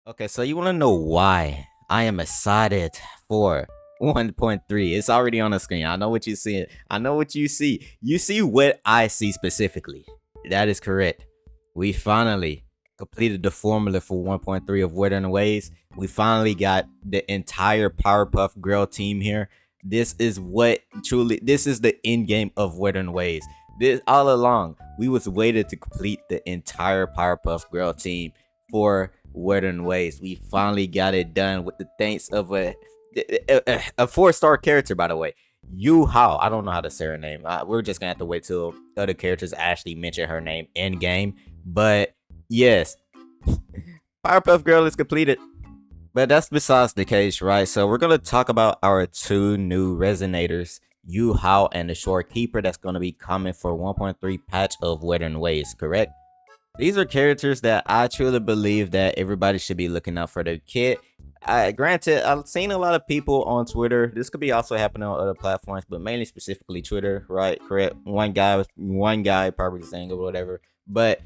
Okay, so you want to know why I am excited for 1.3? It's already on the screen. I know what you see. I know what you see. You see what I see specifically. That is correct. We finally completed the formula for 1.3 of Wuthering Waves. We finally got the entire Powerpuff Girl team here. This is this is the end game of Wuthering Waves. This all along, we was waited to complete the entire Powerpuff Girl team for Wuthering Waves. We finally got it done with the thanks of a 4-star character, by the way. Yu Hao. I don't know how to say her name. We're just gonna have to wait till other characters actually mention her name in game. But yes, Powerpuff Girl is completed. But that's besides the case, right? So we're gonna talk about our two new resonators, Yu Hao and the Shorekeeper, that's gonna be coming for 1.3 patch of Wuthering Waves, correct? These are characters that I truly believe that everybody should be looking out for their kit. Granted, I've seen a lot of people on Twitter. This could be also happening on other platforms, but mainly specifically Twitter, right? Correct. One guy probably saying or whatever. But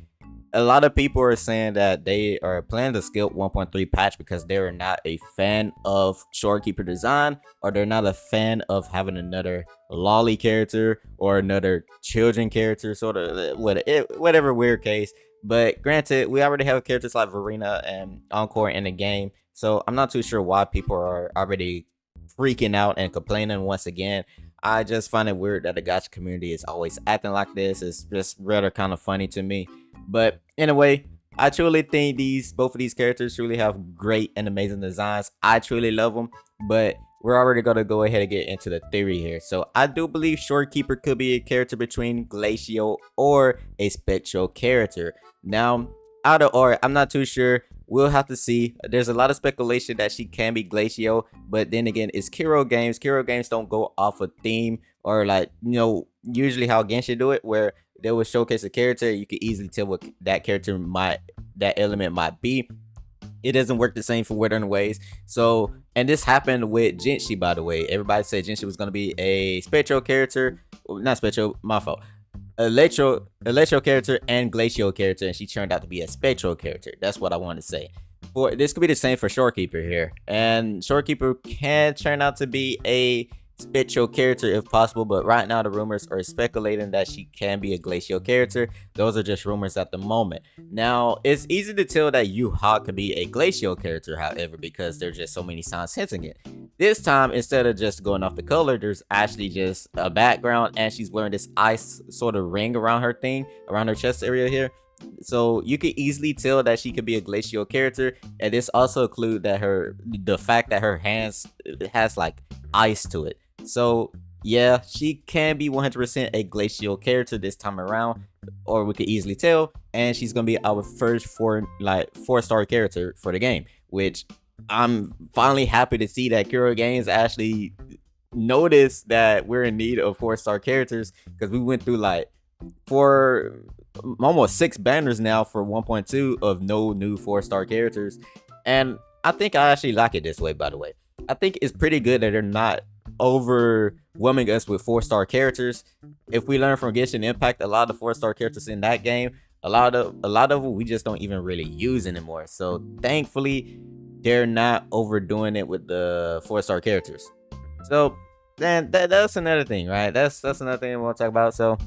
a lot of people are saying that they are planning to skip 1.3 patch because they're not a fan of Shorekeeper design, or they're not a fan of having another lolly character or another children character, sort of whatever weird case. But granted, we already have characters like Verena and Encore in the game, so I'm not too sure why people are already freaking out and complaining once again. I just find it weird that the gacha community is always acting like this. It's just rather kind of funny to me. But anyway, I truly think both of these characters truly have great and amazing designs. I truly love them, but we're already gonna go ahead and get into the theory here. So I do believe Shorekeeper could be a character between Glacio or a Spectral character. Now, out of or I'm not too sure. We'll have to see. There's a lot of speculation that she can be Glacio, but then again, it's Kiro games. Kiro games don't go off a theme, or like, usually how Genshin do it, where they will showcase a character. You can easily tell what that element might be. It doesn't work the same for Wuthering Waves. So, and this happened with Jinshi, by the way. Everybody said Jinshi was going to be a Spectral character. Well, not Spectral, my fault. Electro character and Glacial character, and she turned out to be a Spectral character. That's what I want to say. For this could be the same for Shorekeeper here, and Shorekeeper can turn out to be a Spectral character if possible, but right now the rumors are speculating that she can be a Glacial character. Those are just rumors at the moment. Now, it's easy to tell that Yu Hao could be a Glacial character, however, because there's just so many signs hinting it. This time, instead of just going off the color, there's actually just a background, and she's wearing this ice sort of ring around her around her chest area here. So you could easily tell that she could be a Glacial character, and this also includes that the fact that her hands has like ice to it. So yeah, she can be 100% a Glacial character this time around, or we could easily tell, and she's gonna be our first 4-star character for the game, which I'm finally happy to see that Kuro Games actually noticed that we're in need of 4-star characters, because we went through like almost 6 banners now for 1.2 of no new 4-star characters, and I think I actually like it this way. By the way, I think it's pretty good that they're not overwhelming us with 4-star characters. If we learn from Genshin Impact, a lot of 4-star characters in that game, a lot of them we just don't even really use anymore. So thankfully, they're not overdoing it with the 4-star characters. So then that's another thing, right? That's another thing we'll talk about. So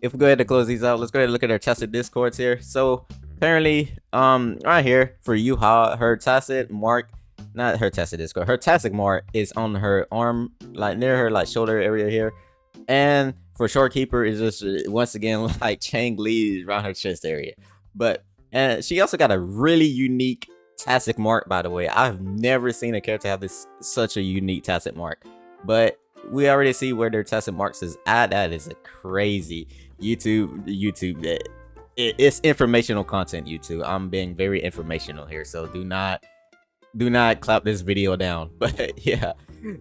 if we go ahead and close these out, let's go ahead and look at our tacit discords here. So apparently, right here for Yu Hao, her tacit mark, not her tacit discord, her tacit mark is on her arm, like near her like shoulder area here. And for Shorekeeper is just once again like Chang Li around her chest area. But and she also got a really unique tacit mark, by the way. I've never seen a character have such a unique tacit mark. But we already see where their tacit marks is at. That is a crazy YouTube. It's informational content, YouTube. I'm being very informational here, so do not clap this video down. But yeah,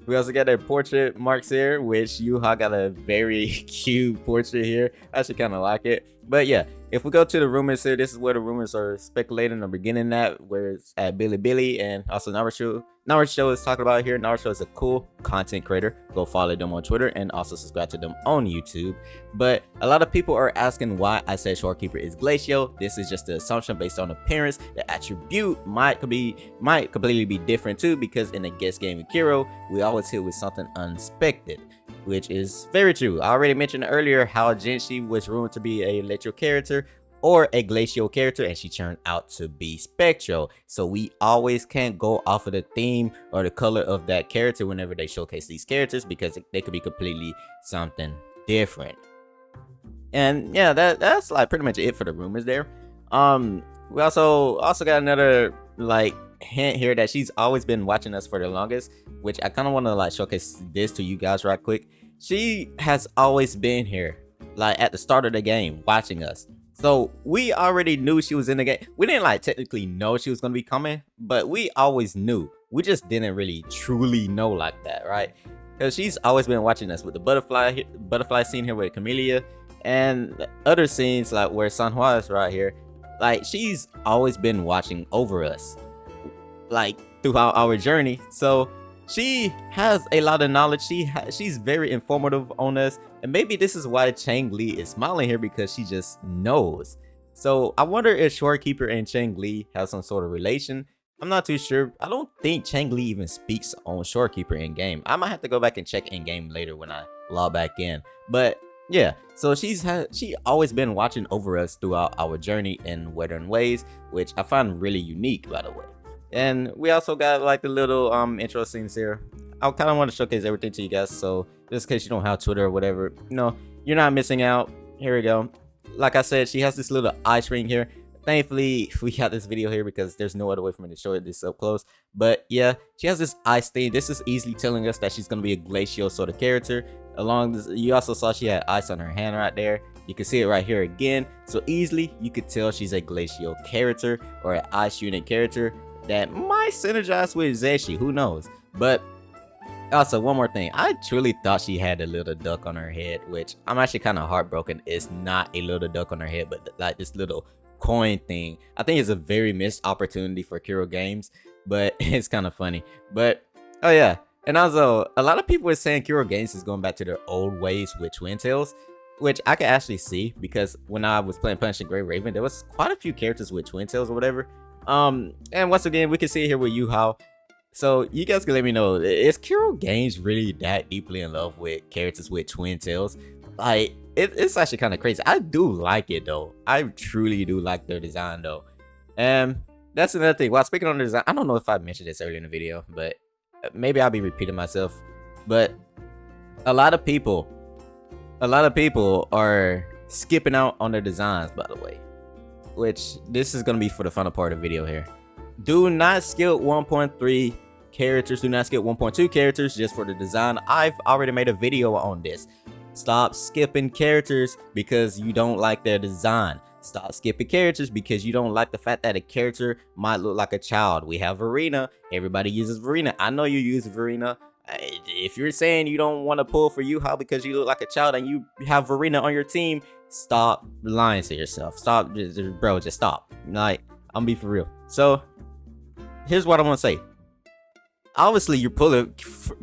we also got their portrait marks here, which Yu Hao got a very cute portrait here. I actually kind of like it. But yeah, if we go to the rumors here, this is where the rumors are speculating or beginning at, where it's at Billy and also Naruto. Naruto is talking about here. Naruto is a cool content creator. Go follow them on Twitter and also subscribe to them on YouTube. But a lot of people are asking why I said Shorekeeper is Glacio. This is just an assumption based on appearance. The attribute might completely be different too, because in a guest game with Kiro, we always hit with something unexpected, which is very true. I already mentioned earlier how Genshi was rumored to be a Electro character or a Glacial character, and she turned out to be Spectral. So we always can't go off of the theme or the color of that character whenever they showcase these characters, because they could be completely something different. And yeah, that's like pretty much it for the rumors there. We also got another like hint here that she's always been watching us for the longest, which I kind of want to like showcase this to you guys right quick. She has always been here, like at the start of the game, watching us. So we already knew she was in the game. We didn't like technically know she was gonna be coming, but we always knew. We just didn't really truly know like that, right? Because she's always been watching us with the butterfly scene here with Camellia, and the other scenes like where Sanhua is right here. Like she's always been watching over us, like throughout our journey. So she has a lot of knowledge. She's very informative on us, and maybe this is why Chang Li is smiling here, because she just knows. So I wonder if Shorekeeper and Chang Li have some sort of relation. I'm not too sure. I don't think Chang Li even speaks on Shorekeeper in game. I might have to go back and check in game later when I log back in. But yeah, so she always been watching over us throughout our journey in Wuthering Waves, which I find really unique, by the way. And we also got like the little intro scenes here. I kind of want to showcase everything to you guys, so just in case you don't have Twitter or whatever, you know, you're not missing out. Here we go. Like I said, she has this little eye string here. Thankfully, we got this video here because there's no other way for me to show it this up close. But yeah, she has this eye stain. This is easily telling us that she's gonna be a glacial sort of character. Along this, you also saw she had ice on her hand right there. You can see it right here again. So easily, you could tell she's a glacial character or an ice unit character that might synergize with Zeshi, who knows. But also, one more thing, I truly thought she had a little duck on her head, which I'm actually kind of heartbroken. It's not a little duck on her head, but like this little coin thing. I think it's a very missed opportunity for Kiro Games, but it's kind of funny. But oh yeah, and also a lot of people are saying Kiro Games is going back to their old ways with Twin Tails, which I can actually see, because when I was playing Punishing Grey Raven, there was quite a few characters with Twin Tails or whatever. And once again, we can see it here with Yuhao. So you guys can let me know, is Kiro Games really that deeply in love with characters with Twin Tails? Like, it's actually kind of crazy. I do like it though. I truly do like their design though. And that's another thing. While speaking on the design, I don't know if I mentioned this earlier in the video, but maybe I'll be repeating myself. But a lot of people are skipping out on their designs, by the way. Which this is gonna be for the final part of the video here. Do not skip 1.3 characters. Do not skip 1.2 characters just for the design. I've already made a video on this. Stop skipping characters because you don't like their design. Stop skipping characters because you don't like the fact that a character might look like a child. We have Verena. Everybody uses Verena. I know you use Verena. If you're saying you don't want to pull for Yuhao because you look like a child and you have Verena on your team, stop lying to yourself. Stop, bro, just stop. Like, I'm gonna be for real. So here's what I want to say. Obviously, you're pulling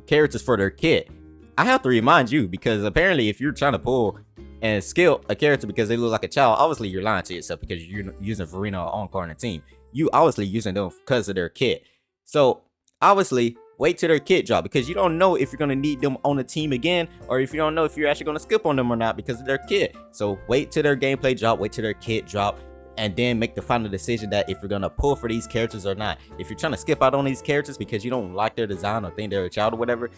characters for their kit. I have to remind you, because apparently if you're trying to pull and skill a character because they look like a child, obviously you're lying to yourself, because you're using Verena on corner team. You obviously using them because of their kit. So obviously wait till their kit drop, because you don't know if you're going to need them on the team again, or if you don't know if you're actually going to skip on them or not because of their kit. So wait till their gameplay drop, wait till their kit drop, and then make the final decision that if you're going to pull for these characters or not. If you're trying to skip out on these characters because you don't like their design or think they're a child or whatever,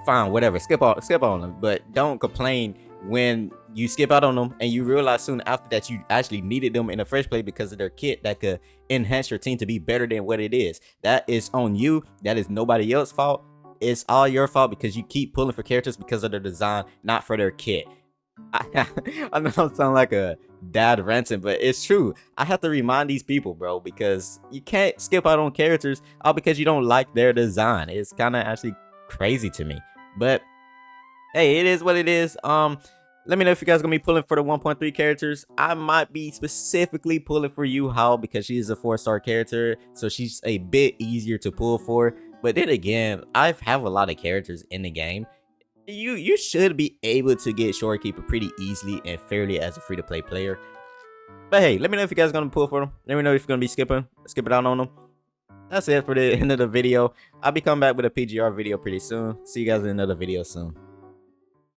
fine, whatever, skip on them. But don't complain when you skip out on them and you realize soon after that you actually needed them in the first place because of their kit that could enhance your team to be better than what it is. That is on you. That is nobody else's fault. It's all your fault because you keep pulling for characters because of their design, not for their kit. I know I sound like a dad ranting, but it's true. I have to remind these people, bro, because you can't skip out on characters all because you don't like their design. It's kind of actually crazy to me, but hey, it is what it is. Let me know if you guys gonna be pulling for the 1.3 characters. I might be specifically pulling for Yuhao because she is a 4-star character, so she's a bit easier to pull for. But then again, I have a lot of characters in the game. You should be able to get Shorekeeper pretty easily and fairly as a free-to-play player. But hey, let me know if you guys gonna pull for them. Let me know if you're gonna be skipping out on them. That's it for the end of the video. I'll be coming back with a PGR video pretty soon. See you guys in another video soon.